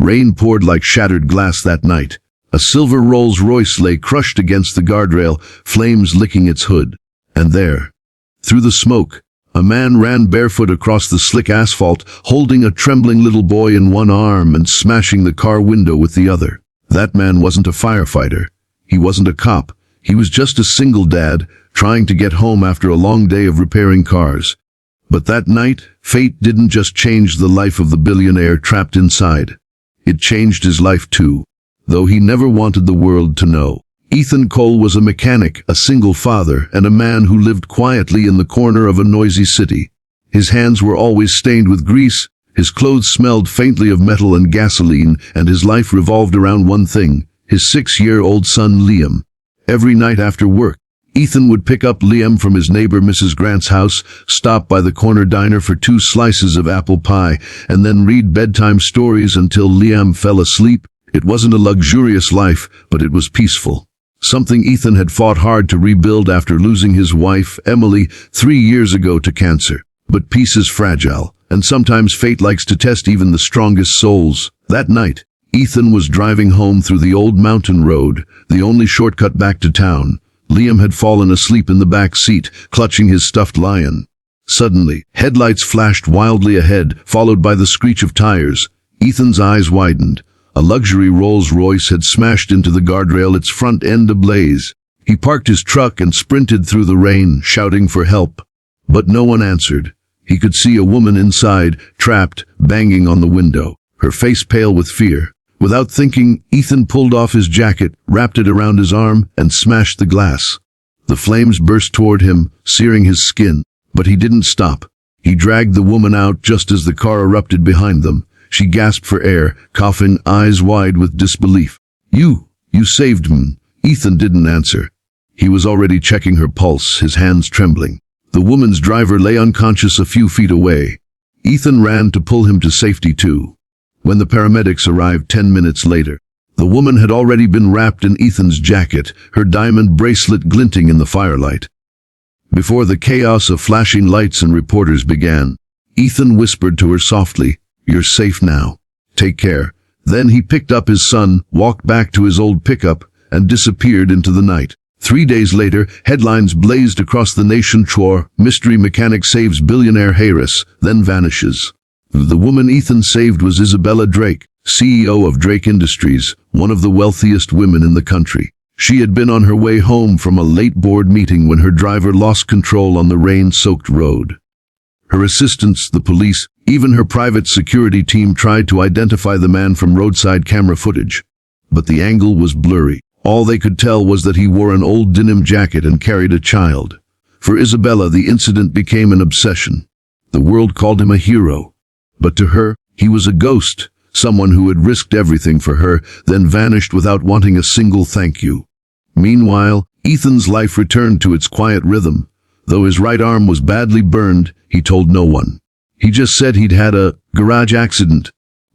Rain poured like shattered glass that night. A silver Rolls-Royce lay crushed against the guardrail, flames licking its hood. And there, through the smoke, a man ran barefoot across the slick asphalt, holding a trembling little boy in one arm and smashing the car window with the other. That man wasn't a firefighter. He wasn't a cop. He was just a single dad, trying to get home after a long day of repairing cars. But that night, fate didn't just change the life of the billionaire trapped inside. It changed his life too, though he never wanted the world to know. Ethan Cole was a mechanic, a single father, and a man who lived quietly in the corner of a noisy city. His hands were always stained with grease, his clothes smelled faintly of metal and gasoline, and his life revolved around one thing, his 6-year-old son Liam. Every night after work, Ethan would pick up Liam from his neighbor Mrs. Grant's house, stop by the corner diner for 2 slices of apple pie, and then read bedtime stories until Liam fell asleep. It wasn't a luxurious life, but it was peaceful. Something Ethan had fought hard to rebuild after losing his wife, Emily, 3 years ago to cancer. But peace is fragile, and sometimes fate likes to test even the strongest souls. That night, Ethan was driving home through the old mountain road, the only shortcut back to town. Liam had fallen asleep in the back seat, clutching his stuffed lion. Suddenly, headlights flashed wildly ahead, followed by the screech of tires. Ethan's eyes widened. A luxury Rolls-Royce had smashed into the guardrail, its front end ablaze. He parked his truck and sprinted through the rain, shouting for help. But no one answered. He could see a woman inside, trapped, banging on the window, her face pale with fear. Without thinking, Ethan pulled off his jacket, wrapped it around his arm, and smashed the glass. The flames burst toward him, searing his skin. But he didn't stop. He dragged the woman out just as the car erupted behind them. She gasped for air, coughing, eyes wide with disbelief. You saved me." Ethan didn't answer. He was already checking her pulse, his hands trembling. The woman's driver lay unconscious a few feet away. Ethan ran to pull him to safety too. When the paramedics arrived 10 minutes later, the woman had already been wrapped in Ethan's jacket, her diamond bracelet glinting in the firelight. Before the chaos of flashing lights and reporters began, Ethan whispered to her softly, "You're safe now. Take care." Then he picked up his son, walked back to his old pickup, and disappeared into the night. 3 days later, headlines blazed across the nation: mystery mechanic saves billionaire heiress, then vanishes. The woman Ethan saved was Isabella Drake, CEO of Drake Industries, one of the wealthiest women in the country. She had been on her way home from a late board meeting when her driver lost control on the rain-soaked road. Her assistants, the police, even her private security team tried to identify the man from roadside camera footage. But the angle was blurry. All they could tell was that he wore an old denim jacket and carried a child. For Isabella, the incident became an obsession. The world called him a hero. But to her, he was a ghost, someone who had risked everything for her, then vanished without wanting a single thank you. Meanwhile, Ethan's life returned to its quiet rhythm. Though his right arm was badly burned, he told no one. He just said he'd had a garage accident.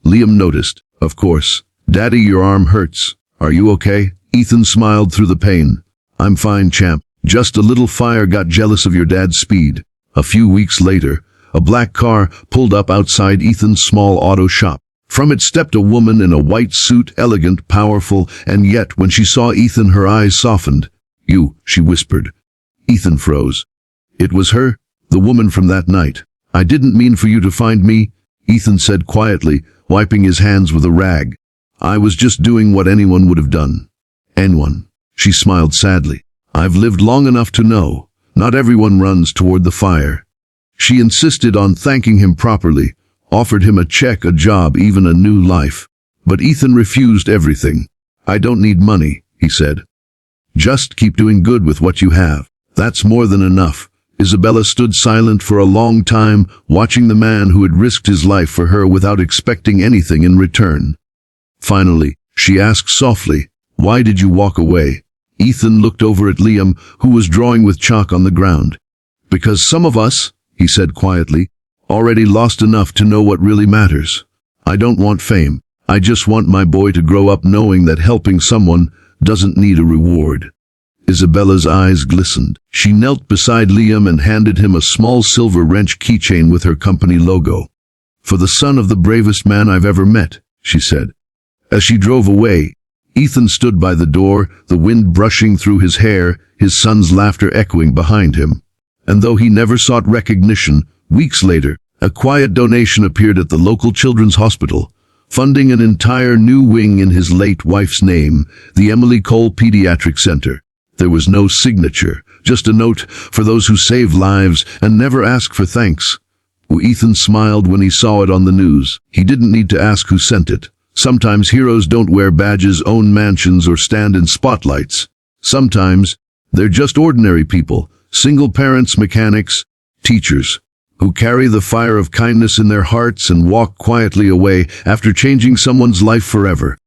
Liam noticed. "Of course. Daddy, your arm hurts. Are you okay?" Ethan smiled through the pain. "I'm fine, champ. Just a little fire got jealous of your dad's speed." A few weeks later, a black car pulled up outside Ethan's small auto shop. From it stepped a woman in a white suit, elegant, powerful, and yet when she saw Ethan, her eyes softened. "You," she whispered. Ethan froze. It was her, the woman from that night. "I didn't mean for you to find me," Ethan said quietly, wiping his hands with a rag. "I was just doing what anyone would have done." "Anyone?" She smiled sadly. "I've lived long enough to know. Not everyone runs toward the fire." She insisted on thanking him properly, offered him a check, a job, even a new life. But Ethan refused everything. "I don't need money," he said. "Just keep doing good with what you have. That's more than enough." Isabella stood silent for a long time, watching the man who had risked his life for her without expecting anything in return. Finally, she asked softly, "Why did you walk away?" Ethan looked over at Liam, who was drawing with chalk on the ground. "Because some of us," he said quietly, "already lost enough to know what really matters. I don't want fame. I just want my boy to grow up knowing that helping someone doesn't need a reward." Isabella's eyes glistened. She knelt beside Liam and handed him a small silver wrench keychain with her company logo. "For the son of the bravest man I've ever met," she said. As she drove away, Ethan stood by the door, the wind brushing through his hair, his son's laughter echoing behind him. And though he never sought recognition, weeks later, a quiet donation appeared at the local children's hospital, funding an entire new wing in his late wife's name, the Emily Cole Pediatric Center. There was no signature, just a note for those who save lives and never ask for thanks. Ethan smiled when he saw it on the news. He didn't need to ask who sent it. Sometimes heroes don't wear badges, own mansions, or stand in spotlights. Sometimes they're just ordinary people, single parents, mechanics, teachers, who carry the fire of kindness in their hearts and walk quietly away after changing someone's life forever.